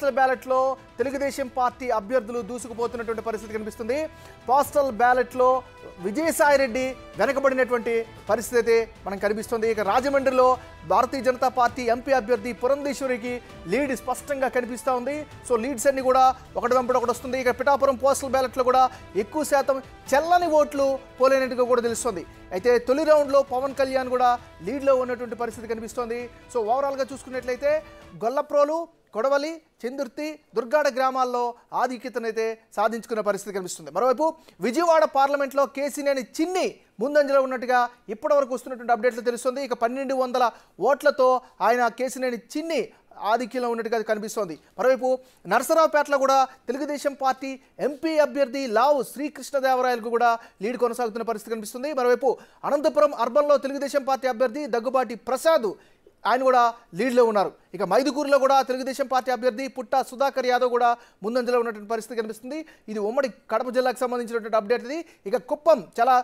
Postal బ్యాలెట్లో Telugu Desam party అభ్యర్థులు దూసుకుపోతున్నటువంటి పరిస్థితి కనిపిస్తుంది. పోస్టల్ బ్యాలెట్లో విజయసాయిరెడ్డి వెనకబడినటువంటి పరిస్థితి అయితే మనకు కనిపిస్తుంది. ఇక రాజమండ్రిలో భారతీయ జనతా పార్టీ ఎంపీ అభ్యర్థి పురంధేశ్వరికి లీడ్ స్పష్టంగా కనిపిస్తూ ఉంది. సో లీడ్స్ అన్ని కూడా ఒకటి వెంబడి ఒకటి వస్తుంది. ఇక పిఠాపురం పోస్టల్ బ్యాలెట్లో కూడా ఎక్కువ శాతం చెల్లని ఓట్లు పోలేనట్టుగా కూడా తెలుస్తుంది. అయితే తొలి రౌండ్లో పవన్ కళ్యాణ్ కూడా లీడ్లో ఉన్నటువంటి పరిస్థితి కనిపిస్తోంది. సో ఓవరాల్గా చూసుకున్నట్లయితే గొల్లప్రోలు, కొడవలి, చందుర్తి, దుర్గాడ గ్రామాల్లో ఆధిక్యతనైతే సాధించుకున్న పరిస్థితి కనిపిస్తుంది. మరోవైపు విజయవాడ పార్లమెంట్లో కేసీనేని చిన్ని ముందంజలో ఉన్నట్టుగా ఇప్పటివరకు వస్తున్నటువంటి అప్డేట్లు తెలుస్తుంది. ఇక 1200 ఓట్లతో ఆయన కేసీనేని చిన్ని ఆధిక్యంలో ఉన్నట్టుగా కనిపిస్తోంది. మరోవైపు నరసరావుపేటలో కూడా తెలుగుదేశం పార్టీ ఎంపీ అభ్యర్థి లావు శ్రీకృష్ణదేవరాయలకు కూడా లీడ్ కొనసాగుతున్న పరిస్థితి కనిపిస్తుంది. మరోవైపు అనంతపురం అర్బన్లో తెలుగుదేశం పార్టీ అభ్యర్థి దగ్గుబాటి ప్రసాద్ ఆయన కూడా లీడ్లో ఉన్నారు. ఇక మైదుకూరులో కూడా తెలుగుదేశం పార్టీ అభ్యర్థి పుట్ట సుధాకర్ యాదవ్ కూడా ముందంజలో ఉన్నటువంటి పరిస్థితి కనిపిస్తుంది. ఇది ఉమ్మడి కడప జిల్లాకు సంబంధించినటువంటి అప్డేట్ ఇది. ఇక కుప్పం చాలా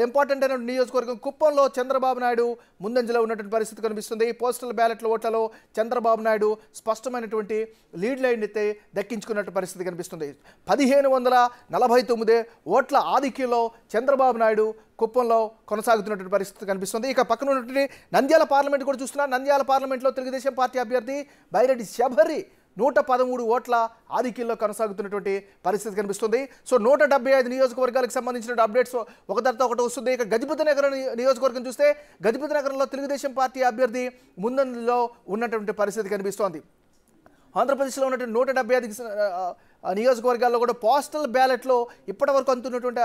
ఇంపార్టెంట్ అయిన నియోజకవర్గం. కుప్పంలో చంద్రబాబు నాయుడు ముందంజలో ఉన్నటువంటి పరిస్థితి కనిపిస్తుంది. పోస్టల్ బ్యాలెట్ల ఓట్లలో చంద్రబాబు నాయుడు స్పష్టమైనటువంటి లీడ్ లైన్ అయితే దక్కించుకున్నట్టు పరిస్థితి కనిపిస్తుంది. 1549 ఓట్ల ఆధిక్యంలో చంద్రబాబు నాయుడు కుప్పంలో కొనసాగుతున్నటువంటి పరిస్థితి కనిపిస్తుంది. ఇక పక్కన ఉన్నటువంటి నంద్యాల పార్లమెంట్ కూడా చూస్తున్నా. నంద్యాల పార్లమెంట్లో తెలుగుదేశం పార్టీ అభ్యర్థి బైరెడ్డి శబరి 113 ఓట్ల ఆధిక్యంలో కొనసాగుతున్నటువంటి పరిస్థితి కనిపిస్తుంది. సో 175 నియోజకవర్గాలకు సంబంధించిన అప్డేట్స్ ఒక తర్వాత ఒకటి వస్తుంది. ఇక గజపతి నగరం నియోజకవర్గం చూస్తే గజపతి నగరంలో తెలుగుదేశం పార్టీ అభ్యర్థి ముందంజలో ఉన్నటువంటి పరిస్థితి కనిపిస్తోంది. ఆంధ్రప్రదేశ్లో ఉన్నటువంటి 175 నియోజకవర్గాల్లో కూడా పోస్టల్ బ్యాలెట్లో ఇప్పటివరకు అందుతున్నటువంటి